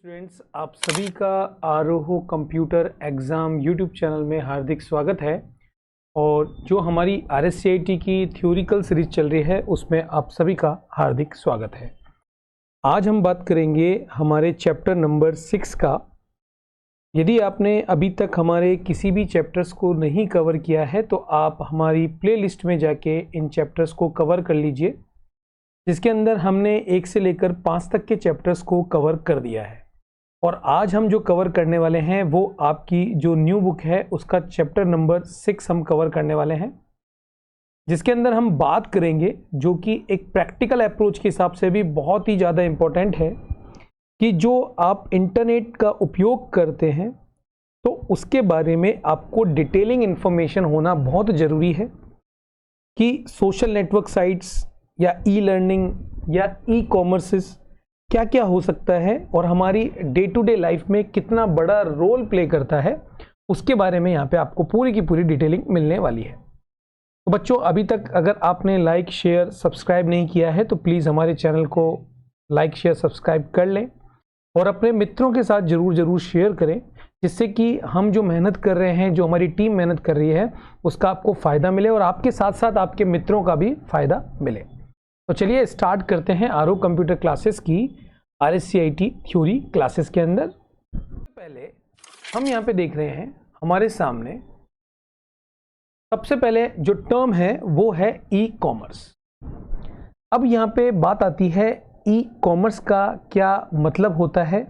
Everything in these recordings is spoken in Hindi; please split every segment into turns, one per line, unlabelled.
स्टूडेंट्स, आप सभी का आरोह कंप्यूटर एग्ज़ाम यूट्यूब चैनल में हार्दिक स्वागत है। और जो हमारी RSCIT की थ्योरिकल सीरीज चल रही है उसमें आप सभी का हार्दिक स्वागत है। आज हम बात करेंगे हमारे चैप्टर नंबर 6 का। यदि आपने अभी तक हमारे किसी भी चैप्टर्स को नहीं कवर किया है तो आप हमारी प्लेलिस्ट में जाके इन चैप्टर्स को कवर कर लीजिए, जिसके अंदर हमने 1 से लेकर 5 तक के चैप्टर्स को कवर कर दिया है। और आज हम जो कवर करने वाले हैं वो आपकी जो न्यू बुक है उसका चैप्टर नंबर 6 हम कवर करने वाले हैं, जिसके अंदर हम बात करेंगे जो कि एक प्रैक्टिकल अप्रोच के हिसाब से भी बहुत ही ज़्यादा इम्पोर्टेंट है कि जो आप इंटरनेट का उपयोग करते हैं तो उसके बारे में आपको डिटेलिंग इन्फॉर्मेशन होना बहुत ज़रूरी है कि सोशल नेटवर्क साइट्स या ई लर्निंग या ई कॉमर्सेस क्या क्या हो सकता है और हमारी डे टू डे लाइफ में कितना बड़ा रोल प्ले करता है, उसके बारे में यहाँ पे आपको पूरी की पूरी डिटेलिंग मिलने वाली है। तो बच्चों, अभी तक अगर आपने लाइक शेयर सब्सक्राइब नहीं किया है तो प्लीज़ हमारे चैनल को लाइक शेयर सब्सक्राइब कर लें और अपने मित्रों के साथ ज़रूर शेयर करें, जिससे कि हम जो मेहनत कर रहे हैं, जो हमारी टीम मेहनत कर रही है, उसका आपको फ़ायदा मिले और आपके साथ साथ आपके मित्रों का भी फ़ायदा मिले। तो चलिए स्टार्ट करते हैं आरोह कंप्यूटर क्लासेस की RSCIT थ्योरी क्लासेस के अंदर। पहले हम यहाँ पे देख रहे हैं हमारे सामने सबसे पहले जो टर्म है वो है ई कॉमर्स। अब यहाँ पे बात आती है ई कॉमर्स का क्या मतलब होता है,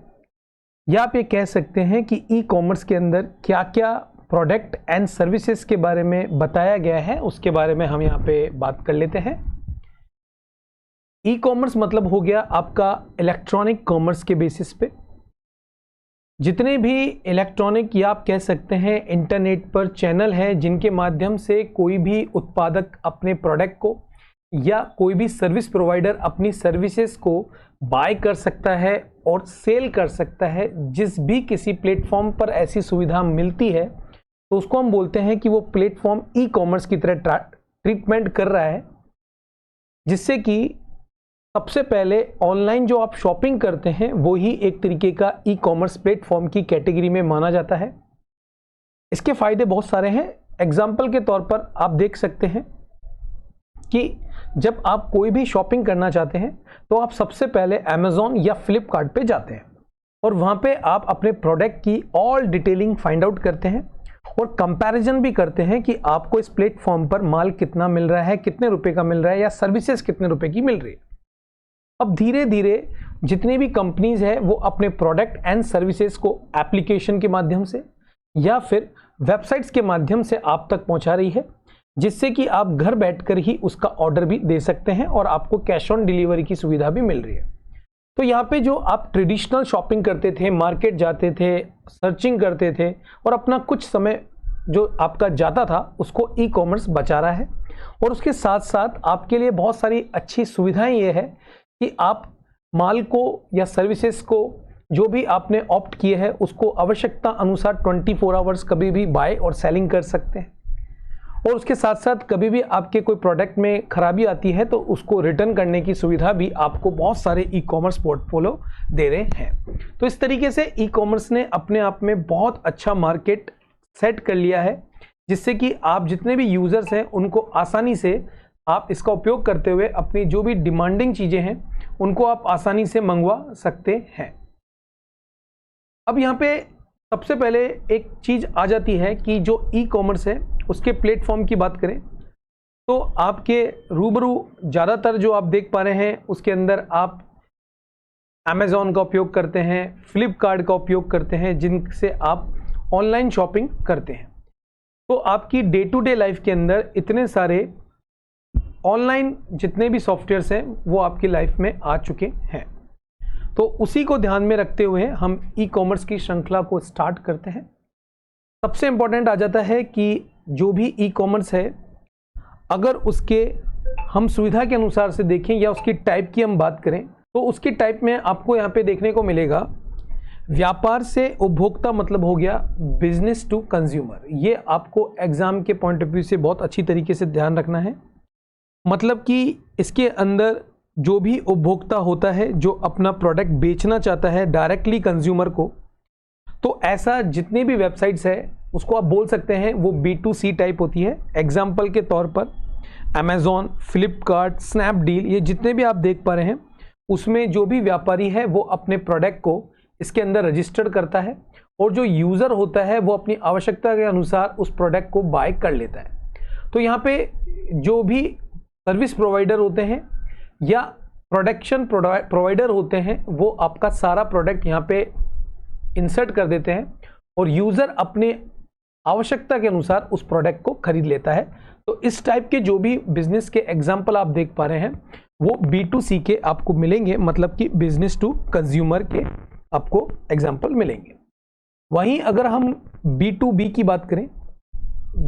या आप ये कह सकते हैं कि ई कॉमर्स के अंदर क्या क्या प्रोडक्ट एंड सर्विसेज के बारे में बताया गया है, उसके बारे में हम यहाँ पे बात कर लेते हैं। ई कॉमर्स मतलब हो गया आपका इलेक्ट्रॉनिक कॉमर्स के बेसिस पे जितने भी इलेक्ट्रॉनिक या आप कह सकते हैं इंटरनेट पर चैनल हैं जिनके माध्यम से कोई भी उत्पादक अपने प्रोडक्ट को या कोई भी सर्विस प्रोवाइडर अपनी सर्विसेज को बाय कर सकता है और सेल कर सकता है। जिस भी किसी प्लेटफॉर्म पर ऐसी सुविधा मिलती है तो उसको हम बोलते हैं कि वो प्लेटफॉर्म ई कॉमर्स की तरह ट्रीटमेंट कर रहा है, जिससे कि सबसे पहले ऑनलाइन जो आप शॉपिंग करते हैं वो ही एक तरीके का ई कॉमर्स प्लेटफॉर्म की कैटेगरी में माना जाता है। इसके फायदे बहुत सारे हैं। एग्जाम्पल के तौर पर आप देख सकते हैं कि जब आप कोई भी शॉपिंग करना चाहते हैं तो आप सबसे पहले अमेजॉन या फ्लिपकार्ट पे जाते हैं और वहाँ पे आप अपने प्रोडक्ट की ऑल डिटेलिंग फाइंड आउट करते हैं और कंपैरिजन भी करते हैं कि आपको इस प्लेटफॉर्म पर माल कितना मिल रहा है, कितने रुपए का मिल रहा है या सर्विसेज कितने रुपए की मिल रही है। अब धीरे धीरे जितनी भी कंपनीज है वो अपने प्रोडक्ट एंड सर्विसेज को एप्लीकेशन के माध्यम से या फिर वेबसाइट्स के माध्यम से आप तक पहुंचा रही है, जिससे कि आप घर बैठकर ही उसका ऑर्डर भी दे सकते हैं और आपको कैश ऑन डिलीवरी की सुविधा भी मिल रही है। तो यहाँ पे जो आप ट्रेडिशनल शॉपिंग करते थे, मार्केट जाते थे, सर्चिंग करते थे और अपना कुछ समय जो आपका जाता था उसको ई कॉमर्स बचा रहा है। और उसके साथ साथ आपके लिए बहुत सारी अच्छी सुविधाएं ये है कि आप माल को या सर्विसेज को जो भी आपने ऑप्ट किए हैं उसको आवश्यकता अनुसार 24 आवर्स कभी भी बाय और सेलिंग कर सकते हैं। और उसके साथ साथ कभी भी आपके कोई प्रोडक्ट में खराबी आती है तो उसको रिटर्न करने की सुविधा भी आपको बहुत सारे ई कॉमर्स पोर्टफोलियो दे रहे हैं। तो इस तरीके से ई कॉमर्स ने अपने आप में बहुत अच्छा मार्केट सेट कर लिया है, जिससे कि आप जितने भी यूजर्स हैं उनको आसानी से आप इसका उपयोग करते हुए अपनी जो भी डिमांडिंग चीजें हैं उनको आप आसानी से मंगवा सकते हैं। अब यहाँ पे सबसे पहले एक चीज आ जाती है कि जो ई कॉमर्स है उसके प्लेटफॉर्म की बात करें तो आपके रूबरू ज़्यादातर जो आप देख पा रहे हैं उसके अंदर आप अमेजॉन का उपयोग करते हैं, फ्लिपकार्ट का उपयोग करते हैं, जिनसे आप ऑनलाइन शॉपिंग करते हैं। तो आपकी डे टू डे लाइफ के अंदर इतने सारे ऑनलाइन जितने भी सॉफ्टवेयर्स हैं वो आपकी लाइफ में आ चुके हैं। तो उसी को ध्यान में रखते हुए हम ई कॉमर्स की श्रृंखला को स्टार्ट करते हैं। सबसे इंपॉर्टेंट आ जाता है कि जो भी ई कॉमर्स है, अगर उसके हम सुविधा के अनुसार से देखें या उसकी टाइप की हम बात करें तो उसकी टाइप में आपको यहाँ पे देखने को मिलेगा व्यापार से उपभोक्ता, मतलब हो गया बिजनेस टू कंज्यूमर। ये आपको एग्जाम के पॉइंट ऑफ व्यू से बहुत अच्छी तरीके से ध्यान रखना है। मतलब कि इसके अंदर जो भी उपभोक्ता होता है जो अपना प्रोडक्ट बेचना चाहता है डायरेक्टली कंज्यूमर को, तो ऐसा जितने भी वेबसाइट्स है उसको आप बोल सकते हैं वो B2C टाइप होती है। एग्जाम्पल के तौर पर अमेजॉन, फ्लिपकार्ट, स्नैपडील, ये जितने भी आप देख पा रहे हैं उसमें जो भी व्यापारी है वो अपने प्रोडक्ट को इसके अंदर रजिस्टर्ड करता है और जो यूज़र होता है वो अपनी आवश्यकता के अनुसार उस प्रोडक्ट को बाय कर लेता है। तो यहाँ पे जो भी सर्विस प्रोवाइडर होते हैं या प्रोडक्शन प्रोवाइडर होते हैं वो आपका सारा प्रोडक्ट यहाँ पे इंसर्ट कर देते हैं और यूज़र अपने आवश्यकता के अनुसार उस प्रोडक्ट को खरीद लेता है। तो इस टाइप के जो भी बिजनेस के एग्जाम्पल आप देख पा रहे हैं वो B2C के आपको मिलेंगे, मतलब कि बिजनेस टू कंज्यूमर के आपको एग्जाम्पल मिलेंगे। वहीं अगर हम B2B की बात करें,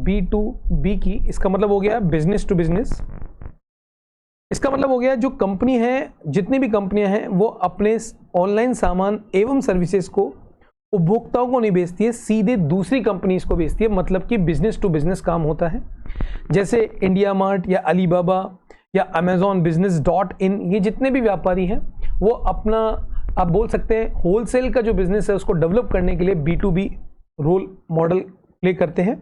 B2B की, इसका मतलब हो गया बिजनेस टू बिजनेस। इसका मतलब हो गया जो कंपनी है, जितनी भी कंपनियां हैं वो अपने ऑनलाइन सामान एवं सर्विसेज को उपभोक्ताओं को नहीं बेचती है, सीधे दूसरी कंपनीज को बेचती है, मतलब कि बिजनेस टू बिजनेस काम होता है। जैसे इंडिया मार्ट या अलीबाबा या अमेजॉन business.in, ये जितने भी व्यापारी हैं वो अपना, आप बोल सकते हैं होलसेल का जो बिजनेस है उसको डेवलप करने के लिए B2B रोल मॉडल प्ले करते हैं।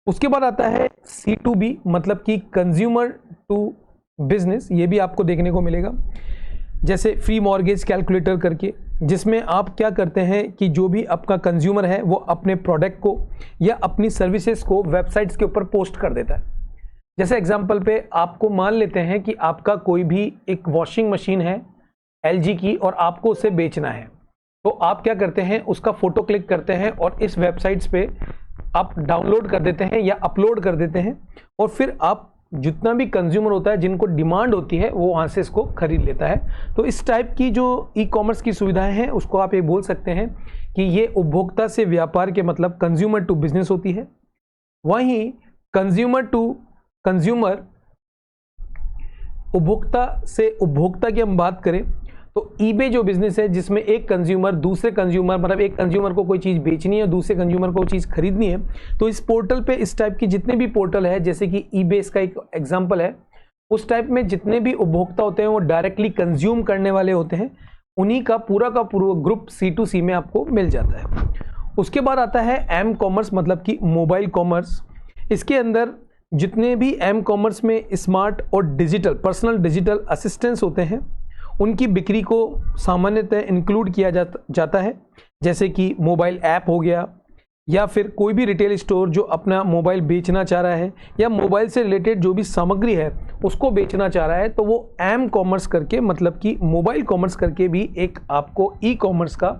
उसके बाद आता है C2B, मतलब कि कंज्यूमर टू बिजनेस, ये भी आपको देखने को मिलेगा। जैसे फ्री मॉर्गेज कैलकुलेटर करके, जिसमें आप क्या करते हैं कि जो भी आपका कंज्यूमर है वो अपने प्रोडक्ट को या अपनी सर्विसेज को वेबसाइट्स के ऊपर पोस्ट कर देता है। जैसे एग्जांपल पे आपको मान लेते हैं कि आपका कोई भी एक वॉशिंग मशीन है LG की और आपको उसे बेचना है, तो आप क्या करते हैं उसका फोटो क्लिक करते हैं और इस वेबसाइट्स पे आप डाउनलोड कर देते हैं या अपलोड कर देते हैं और फिर आप जितना भी कंज्यूमर होता है जिनको डिमांड होती है वो वहाँ से इसको खरीद लेता है। तो इस टाइप की जो ई-कॉमर्स की सुविधाएं हैं उसको आप ये बोल सकते हैं कि ये उपभोक्ता से व्यापार के मतलब कंज्यूमर टू बिजनेस होती है। वहीं कंज्यूमर टू कंज्यूमर, उपभोक्ता से उपभोक्ता की हम बात करें तो eBay जो बिजनेस है जिसमें एक कंज्यूमर दूसरे कंज्यूमर, मतलब एक कंज्यूमर को कोई चीज़ बेचनी है दूसरे कंज्यूमर को चीज़ खरीदनी है, तो इस पोर्टल पे इस टाइप की जितने भी पोर्टल है, जैसे कि eBay इसका एक एग्जांपल है, उस टाइप में जितने भी उपभोक्ता होते हैं वो डायरेक्टली कंज्यूम करने वाले होते हैं, उन्हीं का पूरा ग्रुप C2C में आपको मिल जाता है। उसके बाद आता है M-कॉमर्स, मतलब कि मोबाइल कॉमर्स। इसके अंदर जितने भी M-कॉमर्स में स्मार्ट और डिजिटल पर्सनल डिजिटल असिस्टेंट्स होते हैं उनकी बिक्री को सामान्यतः इंक्लूड किया जाता है, जैसे कि मोबाइल ऐप हो गया या फिर कोई भी रिटेल स्टोर जो अपना मोबाइल बेचना चाह रहा है या मोबाइल से रिलेटेड जो भी सामग्री है उसको बेचना चाह रहा है, तो वो M-कॉमर्स करके, मतलब कि मोबाइल कॉमर्स करके भी एक आपको ई-कॉमर्स का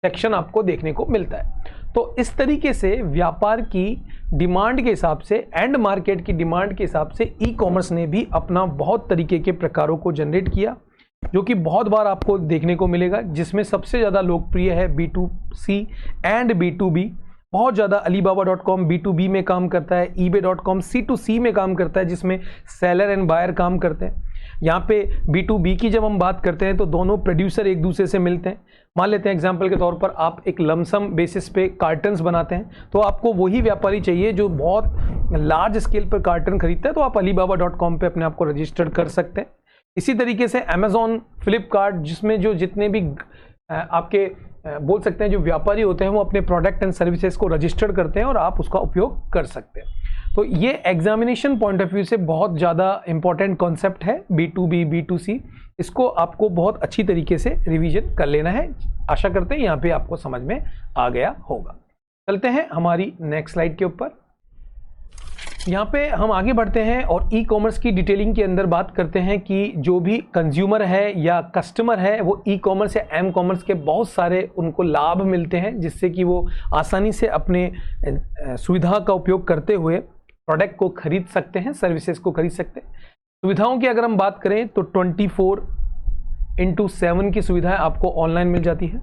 सेक्शन आपको देखने को मिलता है। तो इस तरीके से व्यापार की डिमांड के हिसाब से, एंड मार्केट की डिमांड के हिसाब से ई-कॉमर्स ने भी अपना बहुत तरीके के प्रकारों को जनरेट किया, जो कि बहुत बार आपको देखने को मिलेगा, जिसमें सबसे ज़्यादा लोकप्रिय है B2C एंड B2B। बहुत ज़्यादा Alibaba.com B2B में काम करता है, eBay.com C2C में काम करता है, जिसमें सेलर एंड बायर काम करते हैं। यहाँ पे B2B की जब हम बात करते हैं तो दोनों प्रोड्यूसर एक दूसरे से मिलते हैं। मान लेते हैं एग्जांपल के तौर पर आप एक लमसम बेसिस पे कार्टन्स बनाते हैं, तो आपको वही व्यापारी चाहिए जो बहुत लार्ज स्केल पर कार्टन खरीदता है, तो आप Alibaba.com पे अपने आप को रजिस्टर्ड कर सकते हैं। इसी तरीके से अमेजॉन, फ्लिपकार्ट, जिसमें जो जितने भी आपके बोल सकते हैं जो व्यापारी होते हैं वो अपने प्रोडक्ट एंड सर्विसेज को रजिस्टर्ड करते हैं और आप उसका उपयोग कर सकते हैं। तो ये एग्जामिनेशन पॉइंट ऑफ व्यू से बहुत ज़्यादा इंपॉर्टेंट कॉन्सेप्ट है B2B B2C। इसको आपको बहुत अच्छी तरीके से रिवीजन कर लेना है। आशा करते हैं यहाँ पे आपको समझ में आ गया होगा। चलते हैं हमारी नेक्स्ट स्लाइड के ऊपर। यहाँ पे हम आगे बढ़ते हैं और ई कॉमर्स की डिटेलिंग के अंदर बात करते हैं कि जो भी कंज्यूमर है या कस्टमर है वो ई कॉमर्स या एम कॉमर्स के बहुत सारे उनको लाभ मिलते हैं, जिससे कि वो आसानी से अपने सुविधा का उपयोग करते हुए प्रोडक्ट को खरीद सकते हैं, सर्विसेज को खरीद सकते हैं। सुविधाओं की अगर हम बात करें तो 24/7 की सुविधाएं आपको ऑनलाइन मिल जाती है।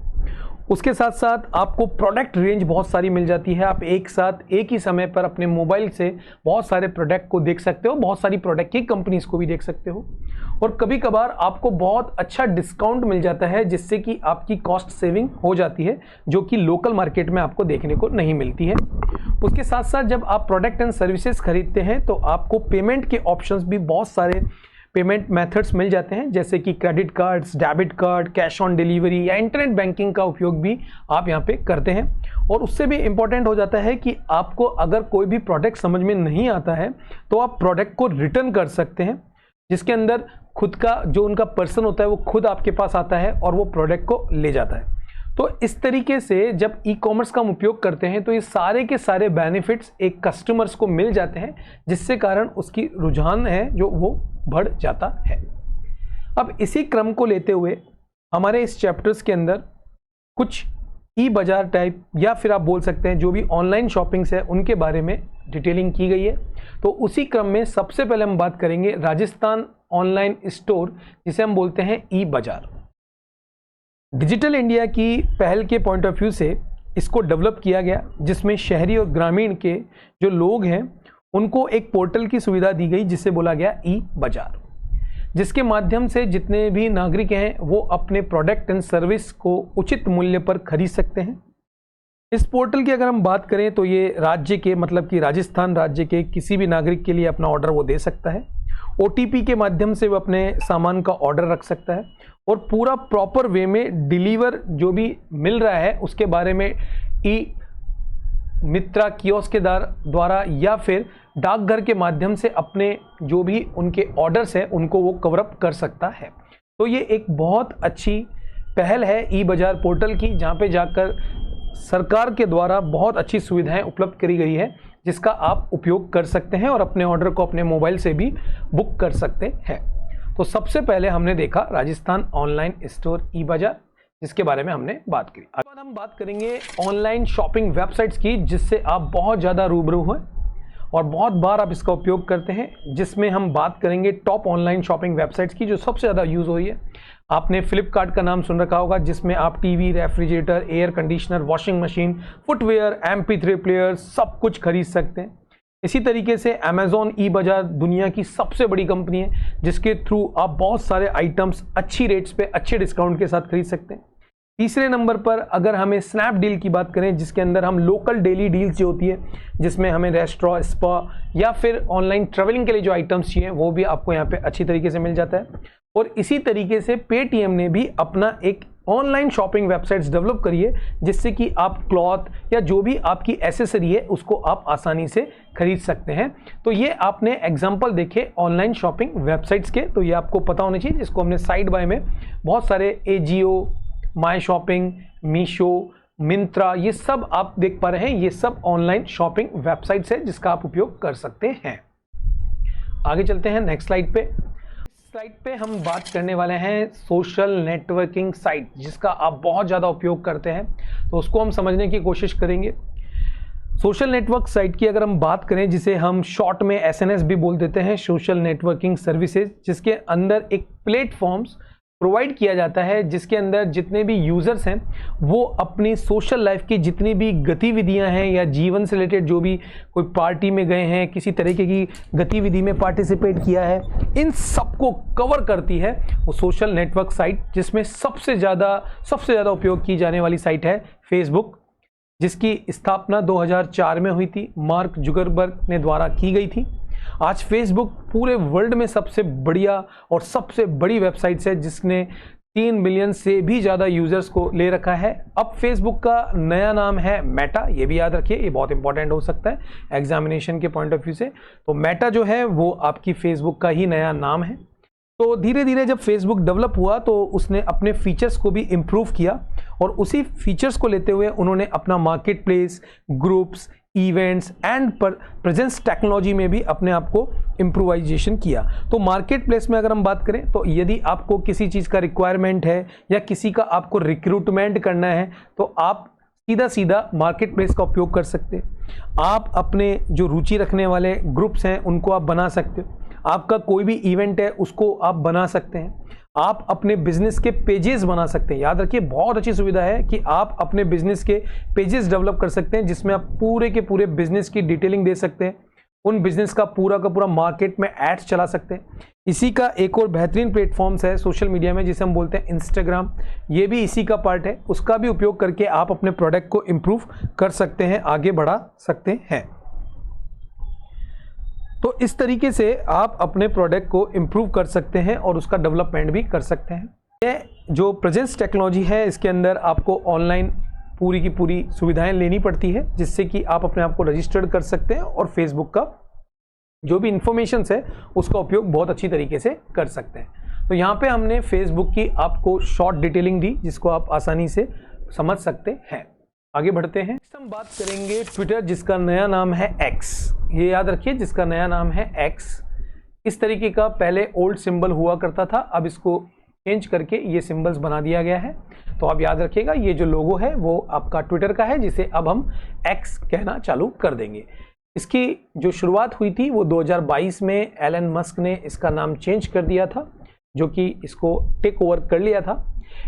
उसके साथ साथ आपको प्रोडक्ट रेंज बहुत सारी मिल जाती है। आप एक साथ एक ही समय पर अपने मोबाइल से बहुत सारे प्रोडक्ट को देख सकते हो, बहुत सारी प्रोडक्ट की कंपनीज को भी देख सकते हो, और कभी कभार आपको बहुत अच्छा डिस्काउंट मिल जाता है, जिससे कि आपकी कॉस्ट सेविंग हो जाती है, जो कि लोकल मार्केट में आपको देखने को नहीं मिलती है। उसके साथ साथ जब आप प्रोडक्ट एंड सर्विसेज खरीदते हैं तो आपको पेमेंट के ऑप्शंस भी बहुत सारे पेमेंट मेथड्स मिल जाते हैं, जैसे कि credit cards, debit card, cash on delivery या इंटरनेट बैंकिंग का उपयोग भी आप यहाँ पे करते हैं। और उससे भी इम्पोर्टेंट हो जाता है कि आपको अगर कोई भी प्रोडक्ट समझ में नहीं आता है तो आप प्रोडक्ट को रिटर्न कर सकते हैं, जिसके अंदर खुद का जो उनका पर्सन होता है वो खुद आपके पास आता है और वो प्रोडक्ट को ले जाता है। तो इस तरीके से जब ई कॉमर्स का हम उपयोग करते हैं तो ये सारे के सारे बेनिफिट्स एक कस्टमर्स को मिल जाते हैं, जिससे कारण उसकी रुझान है जो वो बढ़ जाता है। अब इसी क्रम को लेते हुए हमारे इस चैप्टर्स के अंदर कुछ ई बाजार टाइप या फिर आप बोल सकते हैं जो भी ऑनलाइन शॉपिंग्स है उनके बारे में डिटेलिंग की गई है। तो उसी क्रम में सबसे पहले हम बात करेंगे राजस्थान ऑनलाइन स्टोर, जिसे हम बोलते हैं ई बाजार। डिजिटल इंडिया की पहल के पॉइंट ऑफ व्यू से इसको डेवलप किया गया, जिसमें शहरी और ग्रामीण के जो लोग हैं उनको एक पोर्टल की सुविधा दी गई जिसे बोला गया ई बाजार, जिसके माध्यम से जितने भी नागरिक हैं वो अपने प्रोडक्ट एंड सर्विस को उचित मूल्य पर खरीद सकते हैं। इस पोर्टल की अगर हम बात करें तो ये राज्य के मतलब कि राजस्थान राज्य के किसी भी नागरिक के लिए अपना ऑर्डर वो दे सकता है। OTP के माध्यम से वो अपने सामान का ऑर्डर रख सकता है और पूरा प्रॉपर वे में डिलीवर जो भी मिल रहा है उसके बारे में ई मित्रा कियोस्क के द्वारा या फिर डाकघर के माध्यम से अपने जो भी उनके ऑर्डर्स हैं उनको वो कवर अप कर सकता है। तो ये एक बहुत अच्छी पहल है ई बाजार पोर्टल की, जहाँ पे जाकर सरकार के द्वारा बहुत अच्छी सुविधाएं उपलब्ध करी गई है, जिसका आप उपयोग कर सकते हैं और अपने ऑर्डर को अपने मोबाइल से भी बुक कर सकते हैं। तो सबसे पहले हमने देखा राजस्थान ऑनलाइन स्टोर ई बाजार, जिसके बारे में हमने बात करी। अब हम बात करेंगे ऑनलाइन शॉपिंग वेबसाइट्स की, जिससे आप बहुत ज़्यादा रूबरू हैं और बहुत बार आप इसका उपयोग करते हैं, जिसमें हम बात करेंगे टॉप ऑनलाइन शॉपिंग वेबसाइट्स की जो सबसे ज़्यादा यूज़ हो रही है। आपने फ्लिपकार्ट का नाम सुन रखा होगा, जिसमें आप TV, refrigerator, air conditioner, washing machine, footwear, MP3 player सब कुछ खरीद सकते हैं। इसी तरीके से अमेजॉन ई बाजार दुनिया की सबसे बड़ी कंपनी है, जिसके थ्रू आप बहुत सारे आइटम्स अच्छी रेट्स पे अच्छे डिस्काउंट के साथ खरीद सकते हैं। तीसरे नंबर पर अगर हमें स्नैपडील की बात करें, जिसके अंदर हम लोकल डेली डील्स जो होती है, जिसमें हमें रेस्टोरेंट, स्पा या फिर ऑनलाइन ट्रैवलिंग के लिए जो आइटम्स चाहिए वो भी आपको यहाँ पे अच्छी तरीके से मिल जाता है। और इसी तरीके से पेटीएम ने भी अपना एक ऑनलाइन शॉपिंग वेबसाइट्स डेवलप करी है, जिससे कि आप क्लॉथ या जो भी आपकी एसेसरी है उसको आप आसानी से खरीद सकते हैं। तो ये आपने एग्जांपल देखे ऑनलाइन शॉपिंग वेबसाइट्स के, तो ये आपको पता होना चाहिए, जिसको हमने साइड बाय में बहुत सारे एजियो, माई शॉपिंग, मीशो, मिंत्रा, ये सब आप देख पा रहे हैं। ये सब ऑनलाइन शॉपिंग वेबसाइट्स है जिसका आप उपयोग कर सकते हैं। आगे चलते हैं नेक्स्ट स्लाइड पे। साइट पे हम बात करने वाले हैं सोशल नेटवर्किंग साइट, जिसका आप बहुत ज़्यादा उपयोग करते हैं, तो उसको हम समझने की कोशिश करेंगे। सोशल नेटवर्क साइट की अगर हम बात करें, जिसे हम शॉर्ट में SNS भी बोल देते हैं, सोशल नेटवर्किंग सर्विसेज, जिसके अंदर एक प्लेटफॉर्म्स प्रोवाइड किया जाता है, जिसके अंदर जितने भी यूज़र्स हैं वो अपनी सोशल लाइफ की जितनी भी गतिविधियां हैं या जीवन से रिलेटेड जो भी कोई पार्टी में गए हैं, किसी तरीके की गतिविधि में पार्टिसिपेट किया है, इन सबको कवर करती है वो सोशल नेटवर्क साइट, जिसमें सबसे ज़्यादा उपयोग की जाने वाली साइट है फेसबुक, जिसकी स्थापना 2004 में हुई थी, मार्क जुकरबर्ग ने द्वारा की गई थी। आज फेसबुक पूरे वर्ल्ड में सबसे बढ़िया और सबसे बड़ी वेबसाइट है, जिसने 3 बिलियन से भी ज़्यादा यूज़र्स को ले रखा है। अब फेसबुक का नया नाम है मेटा, ये भी याद रखिए, ये बहुत इंपॉर्टेंट हो सकता है एग्जामिनेशन के पॉइंट ऑफ व्यू से। तो मेटा जो है वो आपकी फेसबुक का ही नया नाम है। तो धीरे धीरे जब फेसबुक डेवलप हुआ तो उसने अपने फीचर्स को भी इम्प्रूव किया, और उसी फीचर्स को लेते हुए उन्होंने अपना market place, groups, events and presence technology में भी अपने आप को इम्प्रोवाइजेशन किया। तो मार्केट प्लेस में अगर हम बात करें, तो यदि आपको किसी चीज़ का रिक्वायरमेंट है या किसी का आपको रिक्रूटमेंट करना है, तो आप सीधा मार्केट प्लेस का उपयोग कर सकते हैं। आप अपने जो रुचि रखने वाले ग्रुप्स हैं उनको आप बना सकते हो, आपका कोई भी इवेंट है उसको आप बना सकते हैं, आप अपने बिजनेस के पेजेस बना सकते हैं। याद रखिए, बहुत अच्छी सुविधा है कि आप अपने बिजनेस के पेजेस डेवलप कर सकते हैं, जिसमें आप पूरे के पूरे बिजनेस की डिटेलिंग दे सकते हैं, उन बिजनेस का पूरा मार्केट में एड्स चला सकते हैं। इसी का एक और बेहतरीन प्लेटफॉर्म्स है सोशल मीडिया में, जिसे हम बोलते हैं इंस्टाग्राम, ये भी इसी का पार्ट है। उसका भी उपयोग करके आप अपने प्रोडक्ट को इम्प्रूव कर सकते हैं, आगे बढ़ा सकते हैं। तो इस तरीके से आप अपने प्रोडक्ट को इम्प्रूव कर सकते हैं और उसका डेवलपमेंट भी कर सकते हैं। ये जो प्रेजेंस टेक्नोलॉजी है, इसके अंदर आपको ऑनलाइन पूरी की पूरी सुविधाएं लेनी पड़ती है, जिससे कि आप अपने आप को रजिस्टर्ड कर सकते हैं और फेसबुक का जो भी इंफॉर्मेशन है उसका उपयोग बहुत अच्छी तरीके से कर सकते हैं। तो यहाँ पे हमने फेसबुक की आपको शॉर्ट डिटेलिंग दी, जिसको आप आसानी से समझ सकते हैं। आगे बढ़ते हैं। हम बात करेंगे ट्विटर, जिसका नया नाम है एक्स। ये याद रखिए, जिसका नया नाम है एक्स। इस तरीके का पहले ओल्ड सिंबल हुआ करता था, अब इसको चेंज करके ये सिंबल्स बना दिया गया है। तो आप याद रखिएगा, ये जो लोगो है वो आपका ट्विटर का है, जिसे अब हम एक्स कहना चालू कर देंगे। इसकी जो शुरुआत हुई थी वो 2022 में एलन मस्क ने इसका नाम चेंज कर दिया था, जो कि इसको टेक ओवर कर लिया था।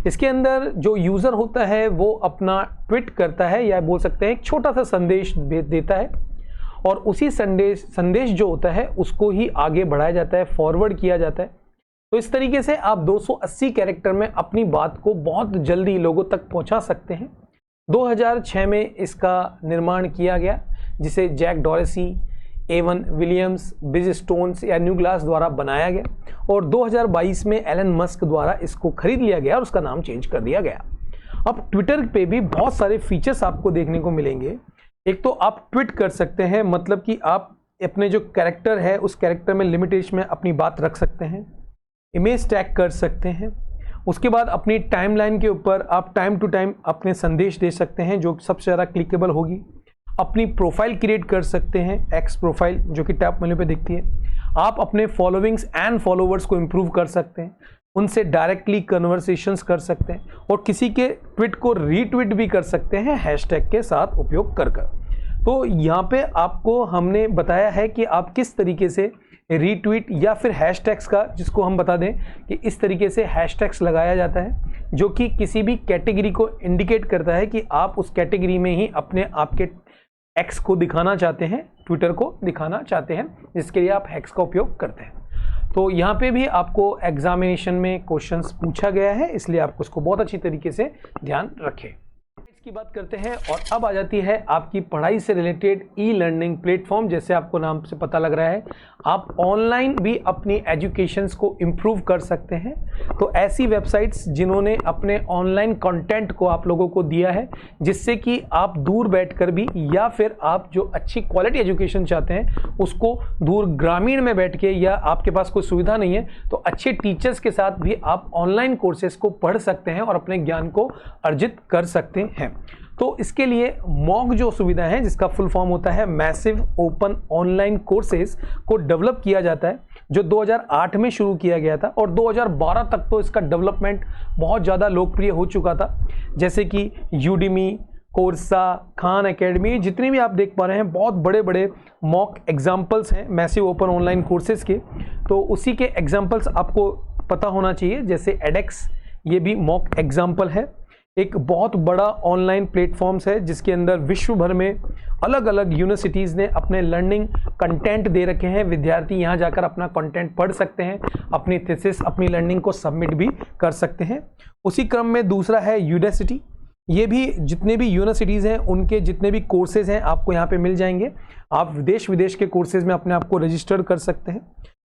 इसके अंदर जो यूज़र होता है वो अपना ट्वीट करता है, या बोल सकते हैं एक छोटा सा संदेश देता है, और उसी संदेश जो होता है उसको ही आगे बढ़ाया जाता है, फॉरवर्ड किया जाता है। तो इस तरीके से आप 280 कैरेक्टर में अपनी बात को बहुत जल्दी लोगों तक पहुंचा सकते हैं। 2006 में इसका निर्माण किया गया, जिसे जैक डॉरेसी, एवन विलियम्स, बिज स्टोन्स या न्यू ग्लास द्वारा बनाया गया, और 2022 में एलन मस्क द्वारा इसको खरीद लिया गया और उसका नाम चेंज कर दिया गया। अब ट्विटर पे भी बहुत सारे फीचर्स आपको देखने को मिलेंगे। एक तो आप ट्वीट कर सकते हैं, मतलब कि आप अपने जो कैरेक्टर है उस कैरेक्टर में लिमिटेशन में अपनी बात रख सकते हैं। इमेज टैग कर सकते हैं। उसके बाद अपनी टाइमलाइन के ऊपर आप टाइम टू टाइम अपने संदेश दे सकते हैं, जो सबसे ज़्यादा क्लिकेबल होगी। अपनी प्रोफाइल क्रिएट कर सकते हैं, एक्स प्रोफाइल, जो कि टैप मेन्यू पे दिखती है। आप अपने फॉलोइंग्स एंड फॉलोवर्स को इंप्रूव कर सकते हैं, उनसे डायरेक्टली कन्वर्सेशंस कर सकते हैं, और किसी के ट्वीट को रीट्वीट भी कर सकते हैं हैशटैग के साथ उपयोग कर। तो यहाँ पे आपको हमने बताया है कि आप किस तरीके से रीट्वीट या फिर हैशटैग्स का, जिसको हम बता दें कि इस तरीके से हैशटैग्स लगाया जाता है, जो कि किसी भी कैटेगरी को इंडिकेट करता है कि आप उस कैटेगरी में ही अपने आपके एक्स को दिखाना चाहते हैं, ट्विटर को दिखाना चाहते हैं, जिसके लिए आप हैक्स का उपयोग करते हैं। तो यहाँ पे भी आपको एग्जामिनेशन में क्वेश्चंस पूछा गया है, इसलिए आपको उसको बहुत अच्छी तरीके से ध्यान रखें। की बात करते हैं, और अब आ जाती है आपकी पढ़ाई से रिलेटेड ई लर्निंग प्लेटफॉर्म। जैसे आपको नाम से पता लग रहा है, आप ऑनलाइन भी अपनी एजुकेशंस को इम्प्रूव कर सकते हैं। तो ऐसी वेबसाइट्स जिन्होंने अपने ऑनलाइन कंटेंट को आप लोगों को दिया है, जिससे कि आप दूर बैठकर भी, या फिर आप जो अच्छी क्वालिटी एजुकेशन चाहते हैं उसको दूर ग्रामीण में बैठ के, या आपके पास कोई सुविधा नहीं है तो अच्छे टीचर्स के साथ भी आप ऑनलाइन कोर्सेज को पढ़ सकते हैं और अपने ज्ञान को अर्जित कर सकते हैं। तो इसके लिए मॉक जो सुविधा है, जिसका फुल फॉर्म होता है मैसिव ओपन ऑनलाइन कोर्सेज, को डेवलप किया जाता है, जो 2008 में शुरू किया गया था, और 2012 तक तो इसका डेवलपमेंट बहुत ज़्यादा लोकप्रिय हो चुका था। जैसे कि यूडेमी, कोर्सा, खान एकेडमी, जितने भी आप देख पा रहे हैं बहुत बड़े बड़े मॉक एग्जाम्पल्स हैं मैसिव ओपन ऑनलाइन कोर्सेज के। तो उसी के एग्जाम्पल्स आपको पता होना चाहिए। जैसे एडेक्स, ये भी मॉक एग्जाम्पल है, एक बहुत बड़ा ऑनलाइन प्लेटफॉर्म्स है, जिसके अंदर विश्व भर में अलग अलग यूनिवर्सिटीज़ ने अपने लर्निंग कंटेंट दे रखे हैं। विद्यार्थी यहाँ जाकर अपना कंटेंट पढ़ सकते हैं, अपनी थीसिस, अपनी लर्निंग को सबमिट भी कर सकते हैं। उसी क्रम में दूसरा है यूडेसिटी। ये भी जितने भी यूनिवर्सिटीज़ हैं उनके जितने भी कोर्सेज हैं आपको यहाँ पे मिल जाएंगे। आप देश विदेश के कोर्सेज में अपने आप को रजिस्टर कर सकते हैं।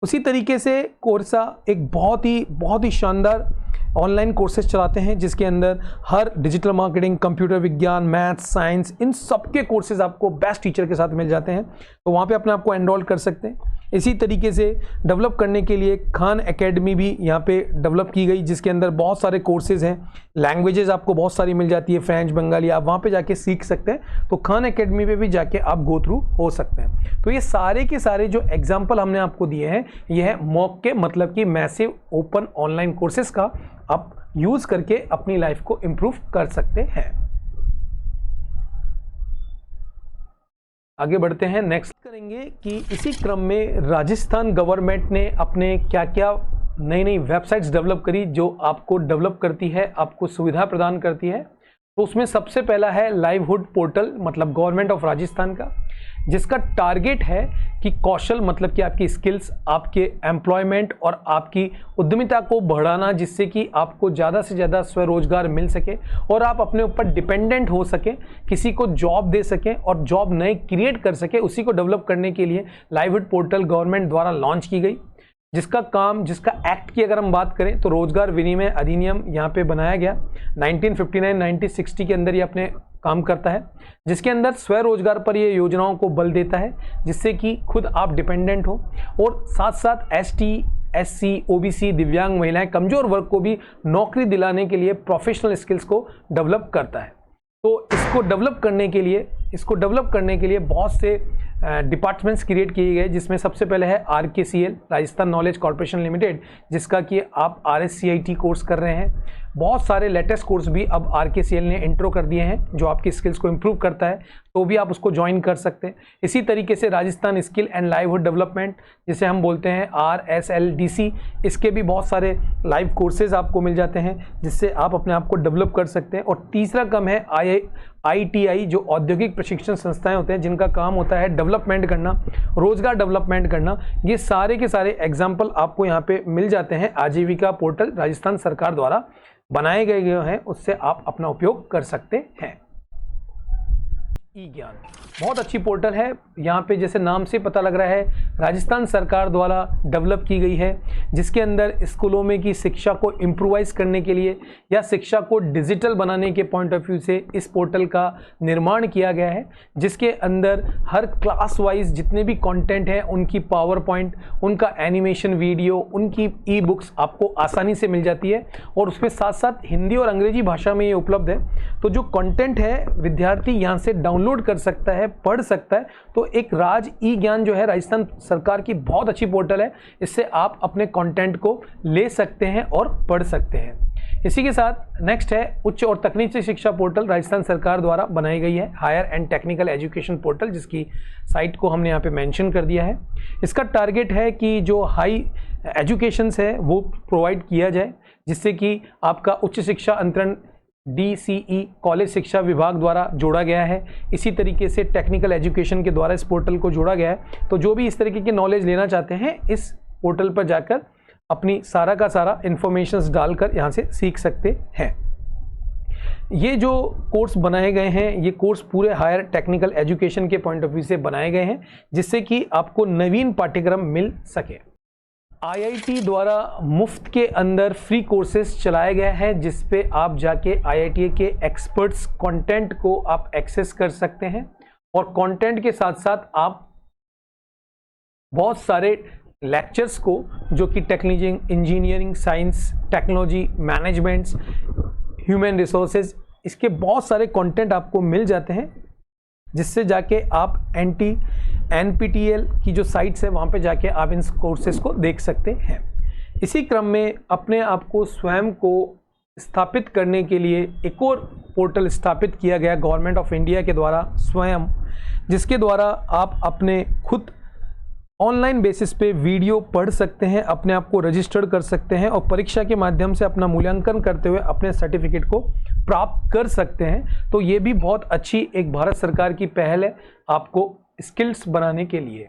उसी तरीके से कोर्सा एक बहुत ही शानदार ऑनलाइन कोर्सेज चलाते हैं, जिसके अंदर हर डिजिटल मार्केटिंग, कंप्यूटर विज्ञान, मैथ्स, साइंस, इन सब के कोर्सेज आपको बेस्ट टीचर के साथ मिल जाते हैं। तो वहाँ पे अपने आप को एनरोल कर सकते हैं। इसी तरीके से डेवलप करने के लिए खान एकेडमी भी यहाँ पे डेवलप की गई, जिसके अंदर बहुत सारे कोर्सेज हैं। लैंग्वेजेस आपको बहुत सारी मिल जाती है, फ्रेंच, बंगाली, आप वहाँ पे जाके सीख सकते हैं। तो खान एकेडमी पे भी जाके आप गो थ्रू हो सकते हैं। तो ये सारे के सारे जो एग्जाम्पल हमने आपको दिए हैं, ये है मॉक के, मतलब कि मैसिव ओपन ऑनलाइन कोर्सेज का आप यूज करके अपनी लाइफ को इम्प्रूव कर सकते हैं। आगे बढ़ते हैं, नेक्स्ट करेंगे कि इसी क्रम में राजस्थान गवर्नमेंट ने अपने क्या क्या नई नई वेबसाइट्स डेवलप करी, जो आपको डेवलप करती है, आपको सुविधा प्रदान करती है। तो उसमें सबसे पहला है लाइवहुड पोर्टल, मतलब गवर्नमेंट ऑफ राजस्थान का। जिसका टारगेट है कि कौशल मतलब कि आपकी स्किल्स, आपके एम्प्लॉयमेंट और आपकी उद्यमिता को बढ़ाना, जिससे कि आपको ज़्यादा से ज़्यादा स्वरोजगार मिल सके और आप अपने ऊपर डिपेंडेंट हो सकें, किसी को जॉब दे सकें और जॉब नए क्रिएट कर सके। उसी को डेवलप करने के लिए लाइवहुड पोर्टल गवर्नमेंट द्वारा लॉन्च की गई, जिसका एक्ट की अगर हम बात करें तो रोजगार विनिमय अधिनियम यहाँ पे बनाया गया 1959-1960 के अंदर ये अपने काम करता है, जिसके अंदर स्वरोजगार पर ये योजनाओं को बल देता है, जिससे कि खुद आप डिपेंडेंट हो और साथ साथ ST, SC, OBC, दिव्यांग महिलाएं, कमजोर वर्ग को भी नौकरी दिलाने के लिए प्रोफेशनल स्किल्स को डेवलप करता है। तो इसको डेवलप करने के लिए बहुत से डिपार्टमेंट्स क्रिएट किए गए, जिसमें सबसे पहले है RKCL, Rajasthan knowledge corporation limited, जिसका कि आप RSCIT कोर्स कर रहे हैं। बहुत सारे लेटेस्ट कोर्स भी अब RKCL ने इंट्रो कर दिए हैं, जो आपकी स्किल्स को इम्प्रूव करता है, तो भी आप उसको ज्वाइन कर सकते हैं। इसी तरीके से Rajasthan skill and livelihood development, जिसे हम बोलते हैं RSLDC, इसके भी बहुत सारे लाइव कोर्सेज आपको मिल जाते हैं, जिससे आप अपने आप को डेवलप कर सकते हैं। और तीसरा कम है ITI, जो औद्योगिक प्रशिक्षण संस्थाएं होते हैं, जिनका काम होता है डेवलपमेंट करना, रोजगार डेवलपमेंट करना। ये सारे के सारे एग्जाम्पल आपको यहाँ पे मिल जाते हैं। आजीविका पोर्टल राजस्थान सरकार द्वारा बनाए गए हैं, उससे आप अपना उपयोग कर सकते हैं। ई-ज्ञान बहुत अच्छी पोर्टल है। यहाँ पे जैसे नाम से पता लग रहा है, राजस्थान सरकार द्वारा डेवलप की गई है, जिसके अंदर स्कूलों में की शिक्षा को इम्प्रूवाइज करने के लिए या शिक्षा को डिजिटल बनाने के पॉइंट ऑफ व्यू से इस पोर्टल का निर्माण किया गया है, जिसके अंदर हर क्लास वाइज जितने भी कंटेंट हैं, उनकी पावर पॉइंट, उनका एनिमेशन वीडियो, उनकी ई बुक्स आपको आसानी से मिल जाती है और उसमें साथ साथ हिंदी और अंग्रेजी भाषा में ये उपलब्ध है। तो जो कंटेंट है विद्यार्थी यहाँ से डाउनलोड कर सकता है, पढ़ सकता है। तो एक राज ई-ज्ञान जो है राजस्थान सरकार की बहुत अच्छी पोर्टल है, इससे आप अपने कंटेंट को ले सकते हैं और पढ़ सकते हैं। इसी के साथ नेक्स्ट है उच्च और तकनीकी शिक्षा पोर्टल, राजस्थान सरकार द्वारा बनाई गई है, higher and technical education portal, जिसकी साइट को हमने यहाँ पे मेंशन कर दिया है। इसका टारगेट है कि जो हाई एजुकेशंस है वो प्रोवाइड किया जाए, जिससे कि आपका उच्च शिक्षा अंतरण DCE कॉलेज शिक्षा विभाग द्वारा जोड़ा गया है। इसी तरीके से टेक्निकल एजुकेशन के द्वारा इस पोर्टल को जोड़ा गया है। तो जो भी इस तरीके की नॉलेज लेना चाहते हैं, इस पोर्टल पर जाकर अपनी सारा का सारा इंफॉर्मेशंस डालकर यहाँ से सीख सकते हैं। ये जो कोर्स बनाए गए हैं, ये कोर्स पूरे हायर टेक्निकल एजुकेशन के पॉइंट ऑफ व्यू से बनाए गए हैं, जिससे कि आपको नवीन पाठ्यक्रम मिल सके। IIT द्वारा मुफ्त के अंदर फ्री कोर्सेज चलाया गया है, जिस पे आप जाके IIT के एक्सपर्ट्स कंटेंट को आप एक्सेस कर सकते हैं और कंटेंट के साथ साथ आप बहुत सारे लेक्चर्स को, जो कि technology, engineering, science, technology, managements, human resources, इसके बहुत सारे कंटेंट आपको मिल जाते हैं, जिससे जाके आप NPTEL की जो साइट्स है वहाँ पे जाके आप इन कोर्सेज को देख सकते हैं। इसी क्रम में अपने आप को स्वयं को स्थापित करने के लिए एक और पोर्टल स्थापित किया गया गवर्नमेंट ऑफ इंडिया के द्वारा स्वयं, जिसके द्वारा आप अपने खुद ऑनलाइन बेसिस पे वीडियो पढ़ सकते हैं, अपने आप को रजिस्टर्ड कर सकते हैं और परीक्षा के माध्यम से अपना मूल्यांकन करते हुए अपने सर्टिफिकेट को प्राप्त कर सकते हैं। तो ये भी बहुत अच्छी एक भारत सरकार की पहल है आपको स्किल्स बनाने के लिए।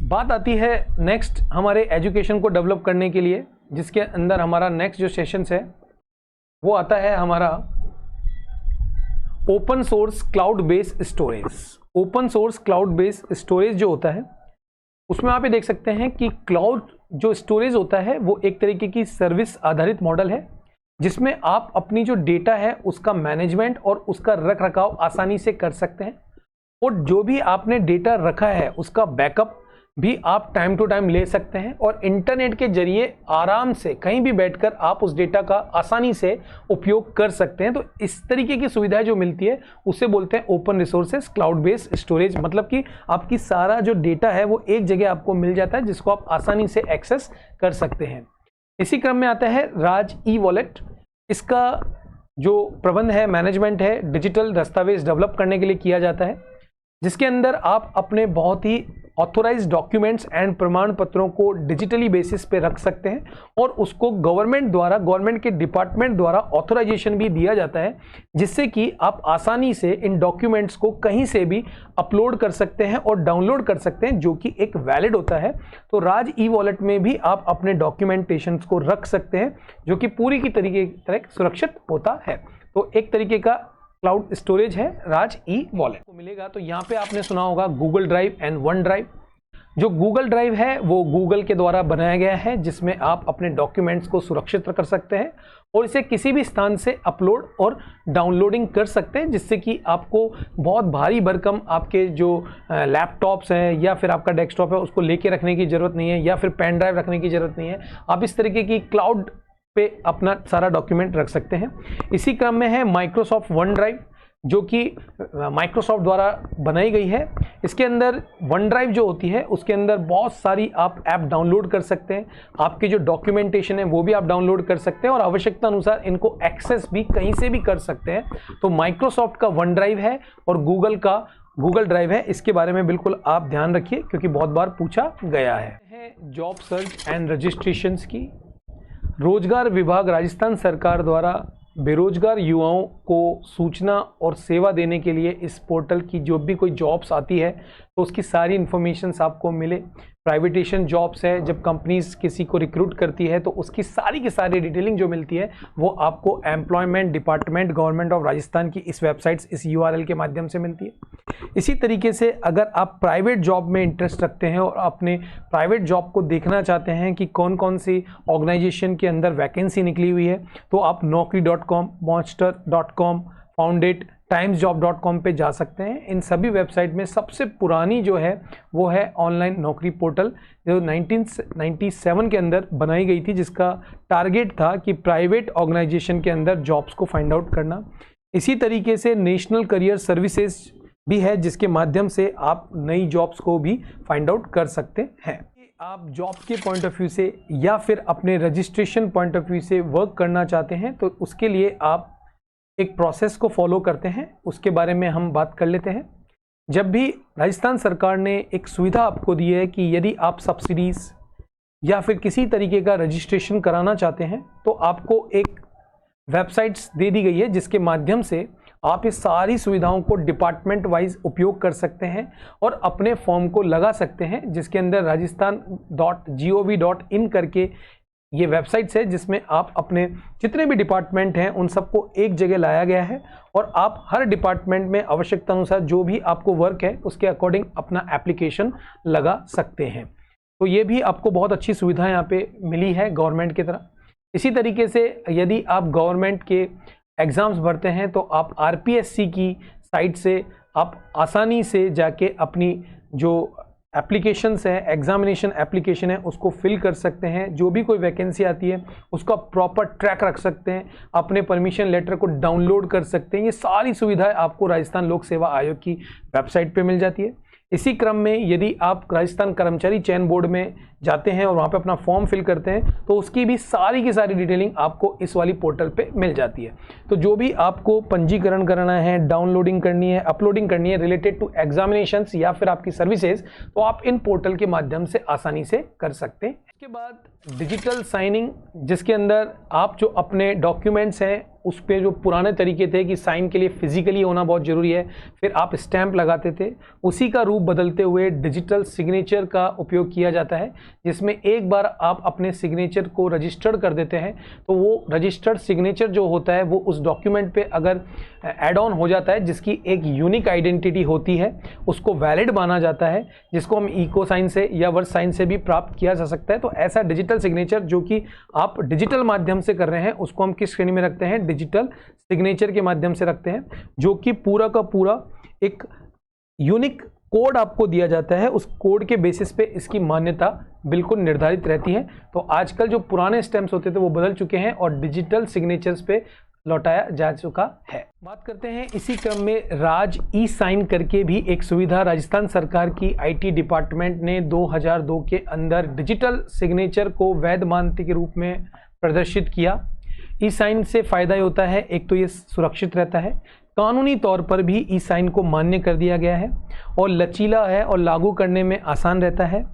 बात आती है नेक्स्ट हमारे एजुकेशन को डेवलप करने के लिए, जिसके अंदर हमारा नेक्स्ट जो सेशंस है वो आता है हमारा open source cloud based storage. Open source cloud based storage जो होता है, उसमें आप ये देख सकते हैं कि क्लाउड जो स्टोरेज होता है वो एक तरीके की सर्विस आधारित मॉडल है, जिसमें आप अपनी जो डेटा है उसका मैनेजमेंट और उसका रख रखाव आसानी से कर सकते हैं और जो भी आपने डेटा रखा है उसका बैकअप भी आप टाइम टू टाइम ले सकते हैं और इंटरनेट के जरिए आराम से कहीं भी बैठकर आप उस डेटा का आसानी से उपयोग कर सकते हैं। तो इस तरीके की सुविधाएं जो मिलती है उसे बोलते हैं open resources cloud based storage, मतलब कि आपकी सारा जो डेटा है वो एक जगह आपको मिल जाता है, जिसको आप आसानी से एक्सेस कर सकते हैं। इसी क्रम में आता है राज ई वॉलेट। इसका जो प्रबंध है, मैनेजमेंट है, डिजिटल दस्तावेज डेवलप करने के लिए किया जाता है, जिसके अंदर आप अपने बहुत ही ऑथोराइज्ड डॉक्यूमेंट्स एंड प्रमाण पत्रों को डिजिटली बेसिस पे रख सकते हैं और उसको गवर्नमेंट के डिपार्टमेंट द्वारा ऑथोराइजेशन भी दिया जाता है, जिससे कि आप आसानी से इन डॉक्यूमेंट्स को कहीं से भी अपलोड कर सकते हैं और डाउनलोड कर सकते हैं, जो कि एक वैलिड होता है। तो राज ई वॉलेट में भी आप अपने डॉक्यूमेंटेशंस को रख सकते हैं, जो कि पूरी की तरह सुरक्षित होता है। तो एक तरीके का क्लाउड स्टोरेज है राज ई वॉलेट को मिलेगा। तो यहाँ पे आपने सुना होगा Google drive and one drive. जो गूगल ड्राइव है वो गूगल के द्वारा बनाया गया है, जिसमें आप अपने डॉक्यूमेंट्स को सुरक्षित कर सकते हैं और इसे किसी भी स्थान से अपलोड और डाउनलोडिंग कर सकते हैं, जिससे कि आपको बहुत भारी भरकम आपके जो लैपटॉप्स हैं या फिर आपका डेस्कटॉप है उसको लेके रखने की ज़रूरत नहीं है, या फिर पेन ड्राइव रखने की ज़रूरत नहीं है। आप इस तरीके की क्लाउड पे अपना सारा डॉक्यूमेंट रख सकते हैं। इसी क्रम में है माइक्रोसॉफ्ट वन ड्राइव, जो कि माइक्रोसॉफ्ट द्वारा बनाई गई है। इसके अंदर वन ड्राइव जो होती है उसके अंदर बहुत सारी आप ऐप डाउनलोड कर सकते हैं, आपकी जो डॉक्यूमेंटेशन है वो भी आप डाउनलोड कर सकते हैं और आवश्यकता अनुसार इनको एक्सेस भी कहीं से भी कर सकते हैं। तो माइक्रोसॉफ्ट का वन ड्राइव है और गूगल का गूगल ड्राइव है, इसके बारे में बिल्कुल आप ध्यान रखिए क्योंकि बहुत बार पूछा गया है। जॉब सर्च एंड रजिस्ट्रेशंस की रोजगार विभाग राजस्थान सरकार द्वारा बेरोजगार युवाओं को सूचना और सेवा देने के लिए इस पोर्टल की जो भी कोई जॉब्स आती है तो उसकी सारी इन्फॉर्मेशंस आपको मिले। प्राइवेटेशन जॉब्स है, जब कंपनीज किसी को रिक्रूट करती है तो उसकी सारी की सारी डिटेलिंग जो मिलती है वो आपको employment department government of Rajasthan की इस वेबसाइट्स इस यूआरएल के माध्यम से मिलती है। इसी तरीके से अगर आप प्राइवेट जॉब में इंटरेस्ट रखते हैं और अपने प्राइवेट जॉब को देखना चाहते हैं कि कौन कौन सी ऑर्गेनाइजेशन के अंदर वैकेंसी निकली हुई है, तो आप naukri.com, monster.com, फाउंडेट, timesjob.com पे जा सकते हैं। इन सभी वेबसाइट में सबसे पुरानी जो है वो है ऑनलाइन नौकरी पोर्टल, जो 1997 के अंदर बनाई गई थी, जिसका टारगेट था कि प्राइवेट ऑर्गेनाइजेशन के अंदर जॉब्स को फाइंड आउट करना। इसी तरीके से नेशनल करियर सर्विसेज भी है, जिसके माध्यम से आप नई जॉब्स को भी फाइंड आउट कर सकते हैं। आप जॉब के पॉइंट ऑफ व्यू से या फिर अपने रजिस्ट्रेशन पॉइंट ऑफ व्यू से वर्क करना चाहते हैं तो उसके लिए आप एक प्रोसेस को फॉलो करते हैं, उसके बारे में हम बात कर लेते हैं। जब भी राजस्थान सरकार ने एक सुविधा आपको दी है कि यदि आप सब्सिडीज या फिर किसी तरीके का रजिस्ट्रेशन कराना चाहते हैं तो आपको एक वेबसाइट्स दे दी गई है, जिसके माध्यम से आप इस सारी सुविधाओं को डिपार्टमेंट वाइज उपयोग कर सकते हैं और अपने फॉर्म को लगा सकते हैं, जिसके अंदर rajasthan.gov.in करके ये वेबसाइट्स है, जिसमें आप अपने जितने भी डिपार्टमेंट हैं उन सबको एक जगह लाया गया है और आप हर डिपार्टमेंट में आवश्यकता अनुसार जो भी आपको वर्क है उसके अकॉर्डिंग अपना एप्लीकेशन लगा सकते हैं। तो ये भी आपको बहुत अच्छी सुविधा यहाँ पे मिली है गवर्नमेंट की तरफ। इसी तरीके से यदि आप गवर्नमेंट के एग्ज़ाम्स भरते हैं तो आप RPSC की साइट से आप आसानी से जाके अपनी जो एप्लीकेशंस है, एग्जामिनेशन एप्लीकेशन है, उसको फिल कर सकते हैं। जो भी कोई वैकेंसी आती है उसका प्रॉपर ट्रैक रख सकते हैं, अपने परमिशन लेटर को डाउनलोड कर सकते हैं। ये सारी सुविधाएं आपको राजस्थान लोक सेवा आयोग की वेबसाइट पे मिल जाती है। इसी क्रम में यदि आप राजस्थान कर्मचारी चयन बोर्ड में जाते हैं और वहाँ पे अपना फॉर्म फिल करते हैं तो उसकी भी सारी की सारी डिटेलिंग आपको इस वाली पोर्टल पे मिल जाती है। तो जो भी आपको पंजीकरण करना है, डाउनलोडिंग करनी है, अपलोडिंग करनी है रिलेटेड टू एग्जामिनेशंस या फिर आपकी सर्विसेज, तो आप इन पोर्टल के माध्यम से आसानी से कर सकते हैं। इसके बाद डिजिटल साइनिंग, जिसके अंदर आप जो अपने डॉक्यूमेंट्स हैं उस पे जो पुराने तरीके थे कि साइन के लिए फिजिकली होना बहुत ज़रूरी है, फिर आप स्टैंप लगाते थे, उसी का रूप बदलते हुए डिजिटल सिग्नेचर का उपयोग किया जाता है, जिसमें एक बार आप अपने सिग्नेचर को रजिस्टर्ड कर देते हैं तो वो रजिस्टर्ड सिग्नेचर जो होता है वो उस डॉक्यूमेंट पे अगर एड ऑन हो जाता है, जिसकी एक यूनिक आइडेंटिटी होती है, उसको वैलिड माना जाता है, जिसको हम इको साइन से या वर्ड साइन से भी प्राप्त किया जा सकता है। तो ऐसा डिजिटल सिग्नेचर जो कि आप डिजिटल माध्यम से कर रहे हैं उसको हम किस श्रेणी में रखते हैं? डिजिटल सिग्नेचर के माध्यम से रखते हैं, जो कि पूरा का पूरा एक यूनिक कोड आपको दिया जाता है। उस कोड के बेसिस पे इसकी मान्यता बिल्कुल निर्धारित रहती है। तो आजकल जो पुराने स्टैम्प्स होते थे वो बदल चुके हैं और डिजिटल सिग्नेचर्स पे लौटाया जा चुका है। बात करते हैं इसी क्रम में राज ई साइन करके भी एक सुविधा राजस्थान सरकार की IT डिपार्टमेंट ने 2002 के अंदर डिजिटल सिग्नेचर को वैध मान्यता के रूप में प्रदर्शित किया। ई साइन से फ़ायदा ये होता है, एक तो ये सुरक्षित रहता है, कानूनी तौर पर भी ई साइन को मान्य कर दिया गया है और लचीला है और लागू करने में आसान रहता है।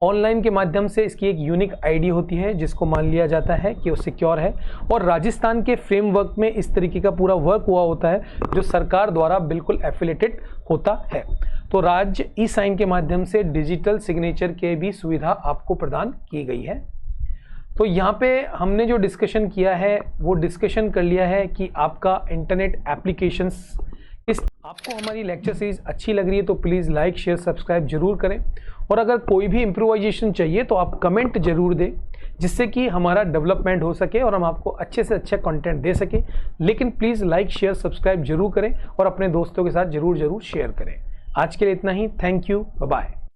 ऑनलाइन के माध्यम से इसकी एक यूनिक आईडी होती है जिसको मान लिया जाता है कि वो सिक्योर है, और राजस्थान के फ्रेमवर्क में इस तरीके का पूरा वर्क हुआ होता है जो सरकार द्वारा बिल्कुल एफिलेटेड होता है। तो राज्य ई साइन के माध्यम से डिजिटल सिग्नेचर के भी सुविधा आपको प्रदान की गई है। तो यहाँ पे हमने जो डिस्कशन किया है वो डिस्कशन कर लिया है कि आपका इंटरनेट एप्लीकेशंस आपको हमारी लेक्चर सीरीज अच्छी लग रही है तो प्लीज़ लाइक शेयर सब्सक्राइब जरूर करें, और अगर कोई भी इम्प्रोवाइजेशन चाहिए तो आप कमेंट जरूर दें जिससे कि हमारा डेवलपमेंट हो सके और हम आपको अच्छे से अच्छा कंटेंट दे सके। लेकिन प्लीज़ लाइक शेयर सब्सक्राइब जरूर करें और अपने दोस्तों के साथ जरूर शेयर करें। आज के लिए इतना ही। Thank you, bye bye.